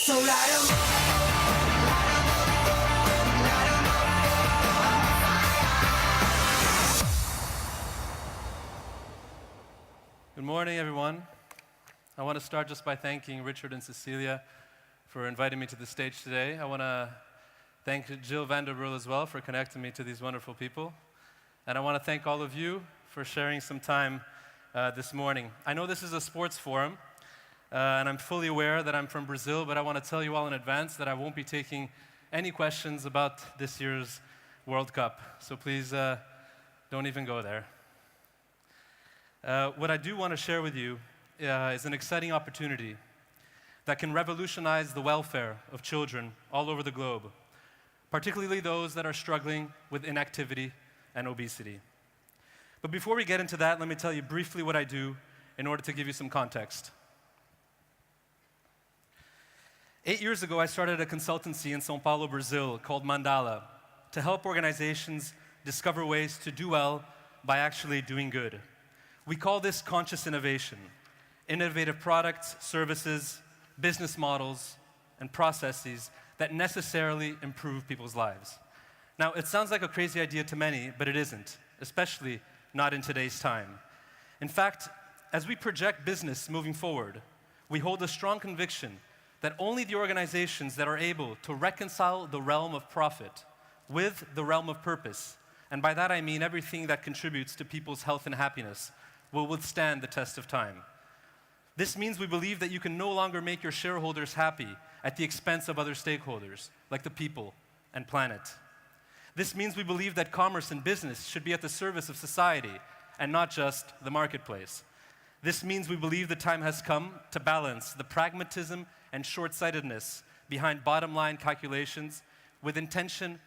Good morning, everyone. I want to start just by thanking Richard and Cecilia for inviting me to the stage today. I want to thank Jill Vanderbilt as well for connecting me to these wonderful people. And I want to thank all of you for sharing some time this morning. I know this is a sports forum, and I'm fully aware that I'm from Brazil, but I want to tell you all in advance that I won't be taking any questions about this year's World Cup. So please don't even go there. What I do want to share with you is an exciting opportunity that can revolutionize the welfare of children all over the globe, particularly those that are struggling with inactivity and obesity. But before we get into that, let me tell you briefly what I do in order to give you some context. 8 years ago, I started a consultancy in São Paulo, Brazil, called MANDALAH, to help organizations discover ways to do well by actually doing good. We call this conscious innovation, innovative products, services, business models, and processes that necessarily improve people's lives. Now, it sounds like a crazy idea to many, but it isn't, especially not in today's time. In fact, as we project business moving forward, we hold a strong conviction that only the organizations that are able to reconcile the realm of profit with the realm of purpose, and by that I mean everything that contributes to people's health and happiness, will withstand the test of time. This means we believe that you can no longer make your shareholders happy at the expense of other stakeholders, like the people and planet. This means we believe that commerce and business should be at the service of society and not just the marketplace. This means we believe the time has come to balance the pragmatism and short-sightedness behind bottom-line calculations with intention,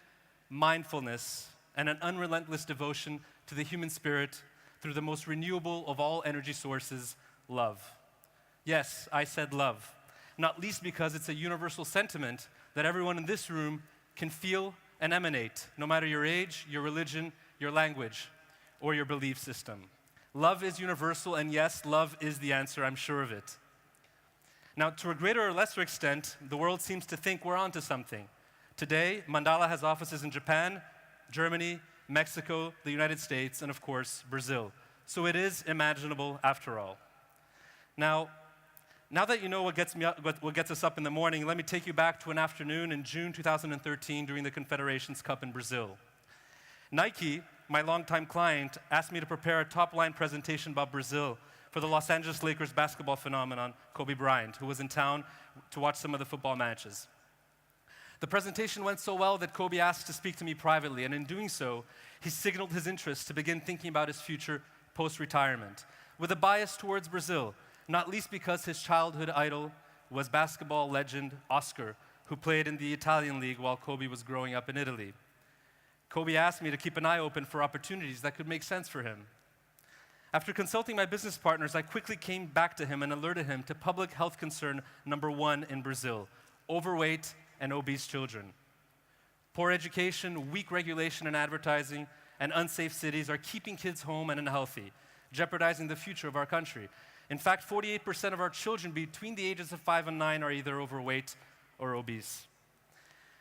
mindfulness, and an unrelentless devotion to the human spirit through the most renewable of all energy sources, love. Yes, I said love, not least because it's a universal sentiment that everyone in this room can feel and emanate, no matter your age, your religion, your language, or your belief system. Love is universal, and yes, love is the answer, I'm sure of it. Now, to a greater or lesser extent, the world seems to think we're onto something. Today, Mandala has offices in Japan, Germany, Mexico, the United States, and of course, Brazil. So it is imaginable after all. Now that you know what gets us up in the morning, let me take you back to an afternoon in June 2013 during the Confederations Cup in Brazil. Nike, my longtime client, asked me to prepare a top-line presentation about Brazil for the Los Angeles Lakers basketball phenomenon, Kobe Bryant, who was in town to watch some of the football matches. The presentation went so well that Kobe asked to speak to me privately, and in doing so, he signaled his interest to begin thinking about his future post-retirement, with a bias towards Brazil, not least because his childhood idol was basketball legend Oscar, who played in the Italian league while Kobe was growing up in Italy. Kobe asked me to keep an eye open for opportunities that could make sense for him. After consulting my business partners, I quickly came back to him and alerted him to public health concern number 1 in Brazil: overweight and obese children. Poor education, weak regulation and advertising, and unsafe cities are keeping kids home and unhealthy, jeopardizing the future of our country. In fact, 48% of our children between the ages of 5 and 9 are either overweight or obese.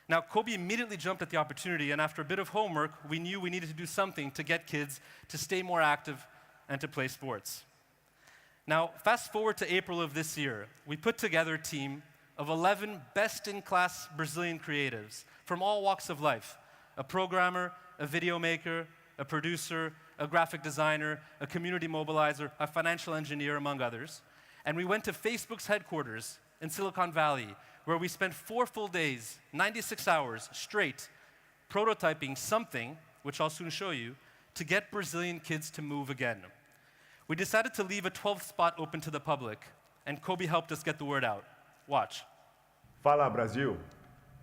Now, Kobe immediately jumped at the opportunity, and after a bit of homework, we knew we needed to do something to get kids to stay more active and to play sports. Now, fast forward to April of this year, we put together a team of 11 best-in-class Brazilian creatives from all walks of life: a programmer, a video maker, a producer, a graphic designer, a community mobilizer, a financial engineer, among others. And we went to Facebook's headquarters in Silicon Valley, where we spent 4 full days, 96 hours straight, prototyping something, which I'll soon show you, to get Brazilian kids to move again. We decided to leave a 12th spot open to the public, and Kobe helped us get the word out. Watch. Fala Brasil.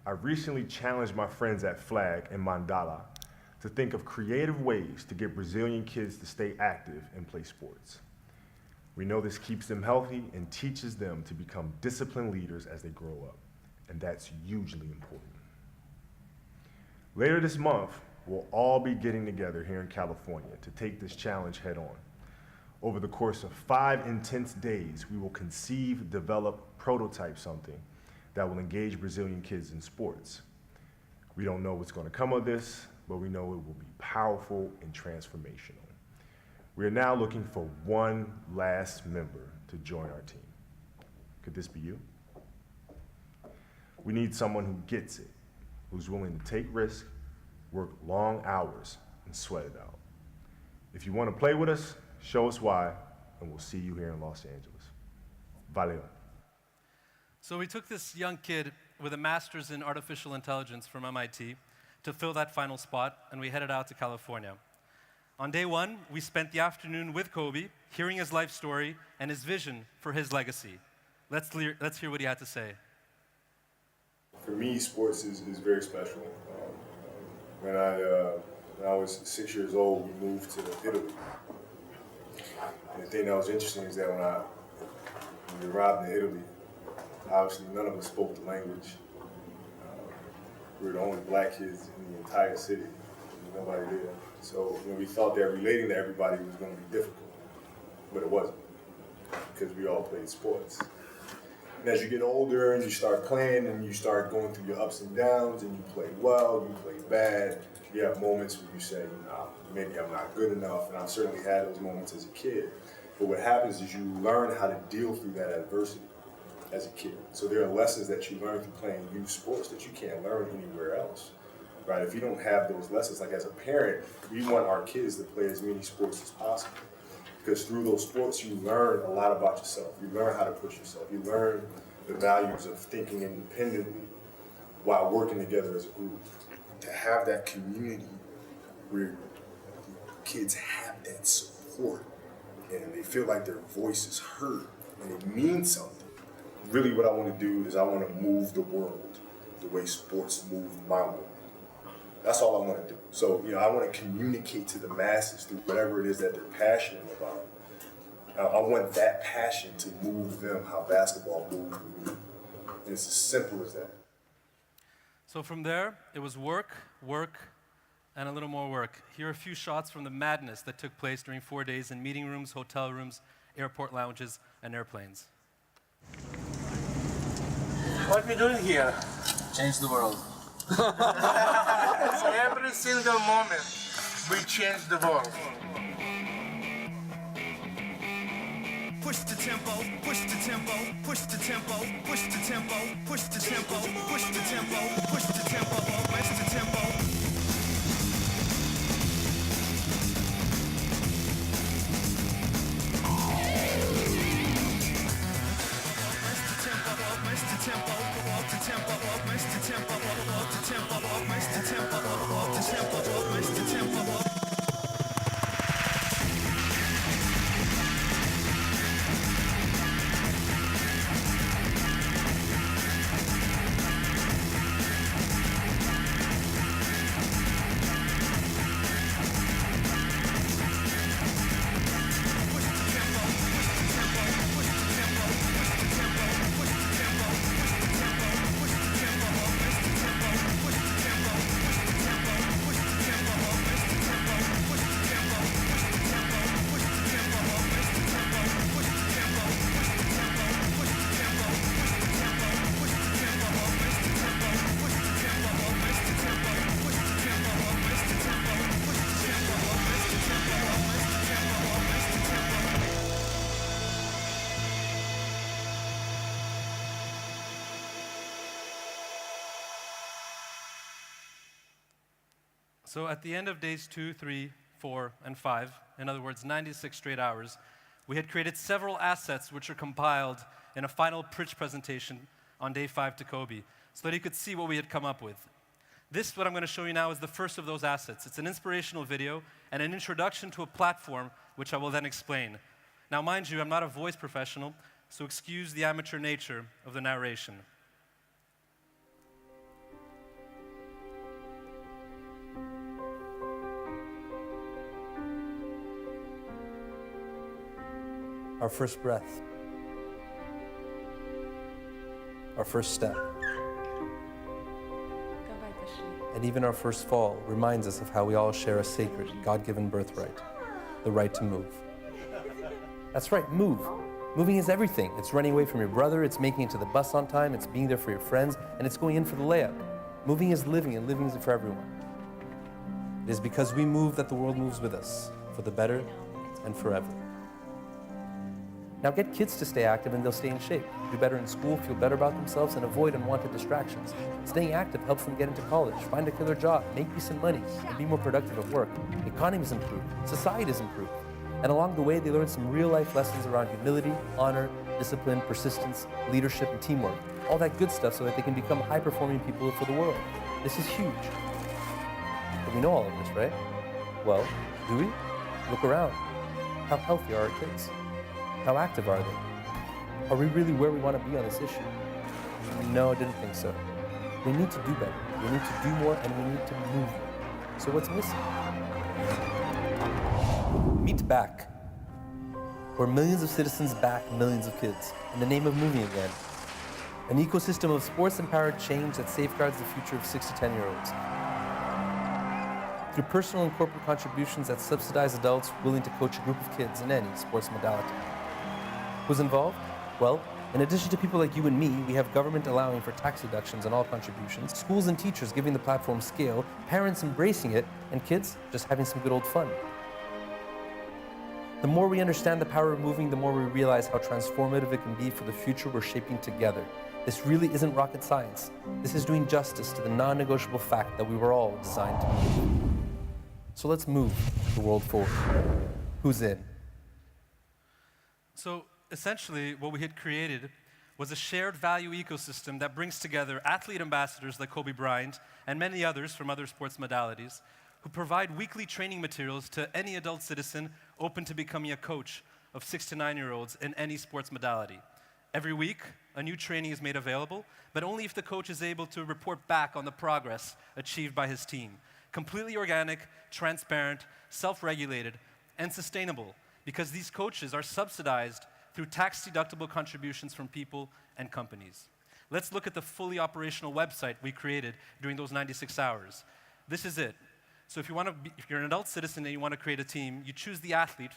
I recently challenged my friends at Flag and Mandala to think of creative ways to get Brazilian kids to stay active and play sports. We know this keeps them healthy and teaches them to become disciplined leaders as they grow up, and that's hugely important. Later this month, we'll all be getting together here in California to take this challenge head on. Over the course of 5 intense days, we will conceive, develop, prototype something that will engage Brazilian kids in sports. We don't know what's going to come of this, but we know it will be powerful and transformational. We are now looking for one last member to join our team. Could this be you? We need someone who gets it, who's willing to take risks, work long hours, and sweat it out. If you want to play with us, show us why, and we'll see you here in Los Angeles. Valeu. So we took this young kid with a master's in artificial intelligence from MIT to fill that final spot, and we headed out to California. On day one, we spent the afternoon with Kobe, hearing his life story and his vision for his legacy. Let's hear what he had to say. For me, sports is very special. When I was 6 years old, we moved to Italy. And the thing that was interesting is that when we arrived in Italy, obviously none of us spoke the language. We were the only black kids in the entire city. There was nobody there. So we thought that relating to everybody was going to be difficult, but it wasn't, because we all played sports. And as you get older and you start playing and you start going through your ups and downs and you play well, you play bad, you have moments where you say, nah, maybe I'm not good enough, and I've certainly had those moments as a kid. But what happens is you learn how to deal through that adversity as a kid. So there are lessons that you learn through playing youth sports that you can't learn anywhere else, right? If you don't have those lessons, like as a parent, we want our kids to play as many sports as possible. Because through those sports, you learn a lot about yourself. You learn how to push yourself. You learn the values of thinking independently while working together as a group. To have that community where kids have that support and they feel like their voice is heard and it means something. Really what I want to do is I want to move the world the way sports move my world. That's all I want to do. So, I want to communicate to the masses through whatever it is that they're passionate about. I want that passion to move them how basketball moved me. And it's as simple as that. So from there, it was work, and a little more work. Here are a few shots from the madness that took place during 4 days in meeting rooms, hotel rooms, airport lounges, and airplanes. What are we doing here? Change the world. Every single moment, we change the world. Push the tempo, push the tempo, push the tempo, push the tempo, push the tempo, push the tempo, push the tempo, push the tempo. So at the end of days 2, 3, 4, and 5, in other words, 96 straight hours, we had created several assets which are compiled in a final pitch presentation on day 5 to Kobe, so that he could see what we had come up with. This, what I'm going to show you now, is the first of those assets. It's an inspirational video and an introduction to a platform, which I will then explain. Now, mind you, I'm not a voice professional, so excuse the amateur nature of the narration. Our first breath, our first step, and even our first fall reminds us of how we all share a sacred, God-given birthright, the right to move. That's right, move. Moving is everything. It's running away from your brother, it's making it to the bus on time, it's being there for your friends, and it's going in for the layup. Moving is living, and living is for everyone. It is because we move that the world moves with us, for the better and forever. Now get kids to stay active and they'll stay in shape. Do better in school, feel better about themselves, and avoid unwanted distractions. Staying active helps them get into college, find a killer job, make decent money, and be more productive at work. Economies improve, societies improve. And along the way, they learn some real-life lessons around humility, honor, discipline, persistence, leadership, and teamwork. All that good stuff so that they can become high-performing people for the world. This is huge. But we know all of this, right? Well, do we? Look around. How healthy are our kids? How active are they? Are we really where we want to be on this issue? No, I didn't think so. We need to do better. We need to do more, and we need to move more. So what's missing? Meet Back, where millions of citizens back millions of kids in the name of moving again. An ecosystem of sports-empowered change that safeguards the future of 6 to 10-year-olds. Through personal and corporate contributions that subsidize adults willing to coach a group of kids in any sports modality. Who's involved? Well, in addition to people like you and me, we have government allowing for tax deductions on all contributions, schools and teachers giving the platform scale, parents embracing it, and kids just having some good old fun. The more we understand the power of moving, the more we realize how transformative it can be for the future we're shaping together. This really isn't rocket science. This is doing justice to the non-negotiable fact that we were all designed to move. So let's move the world forward. Who's in? So essentially, what we had created was a shared value ecosystem that brings together athlete ambassadors like Kobe Bryant and many others from other sports modalities who provide weekly training materials to any adult citizen open to becoming a coach of 6 to 9-year-olds in any sports modality. Every week, a new training is made available, but only if the coach is able to report back on the progress achieved by his team. Completely organic, transparent, self-regulated, and sustainable, because these coaches are subsidized through tax-deductible contributions from people and companies. Let's look at the fully operational website we created during those 96 hours. This is it. So if you're an adult citizen and you want to create a team, you choose the athlete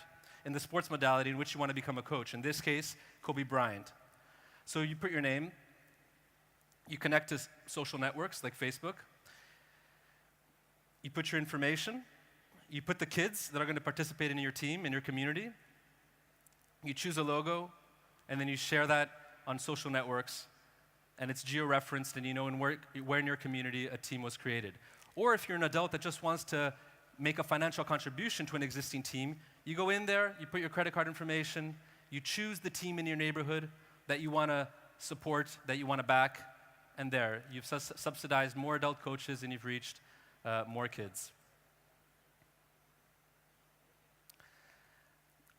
in the sports modality in which you want to become a coach. In this case, Kobe Bryant. So you put your name, you connect to social networks like Facebook, you put your information, you put the kids that are going to participate in your team, in your community, you choose a logo, and then you share that on social networks, and it's geo-referenced, and you know where in your community a team was created. Or if you're an adult that just wants to make a financial contribution to an existing team, you go in there, you put your credit card information, you choose the team in your neighborhood that you want to support, that you want to back, and there, you've subsidized more adult coaches and you've reached more kids.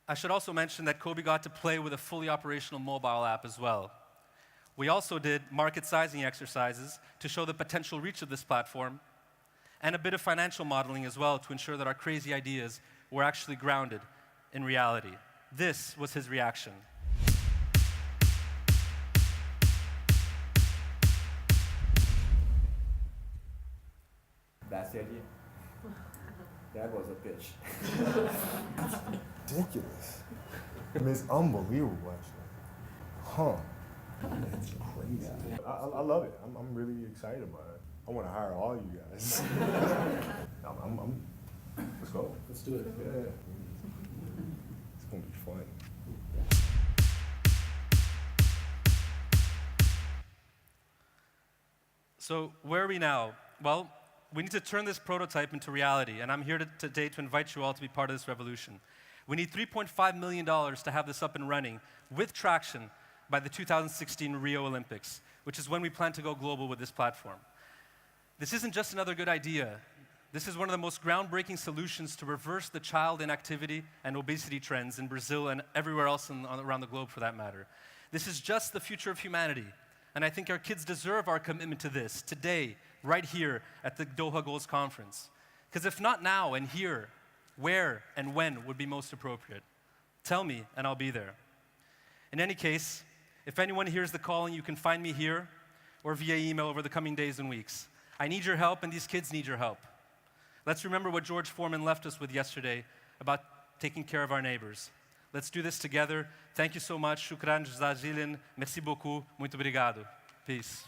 I should also mention that Kobe got to play with a fully operational mobile app as well. We also did market sizing exercises to show the potential reach of this platform, and a bit of financial modeling as well to ensure that our crazy ideas were actually grounded in reality. This was his reaction. That's the idea. That was a pitch. Ridiculous. I mean, it's unbelievable, actually. Huh. That's crazy. I love it. I'm really excited about it. I want to hire all you guys. Let's go. Let's do it. Yeah. It's going to be fun. So where are we now? Well, we need to turn this prototype into reality, and I'm here today to invite you all to be part of this revolution. We need $3.5 million to have this up and running with traction by the 2016 Rio Olympics, which is when we plan to go global with this platform. This isn't just another good idea. This is one of the most groundbreaking solutions to reverse the child inactivity and obesity trends in Brazil and everywhere else around the globe for that matter. This is just the future of humanity. And I think our kids deserve our commitment to this today, right here at the Doha Goals Conference. Because if not now and here, where and when would be most appropriate? Tell me and I'll be there. In any case, if anyone hears the calling, you can find me here or via email over the coming days and weeks. I need your help and these kids need your help. Let's remember what George Foreman left us with yesterday about taking care of our neighbors. Let's do this together. Thank you so much. Shukran jazazilan. Merci beaucoup. Muito obrigado. Peace.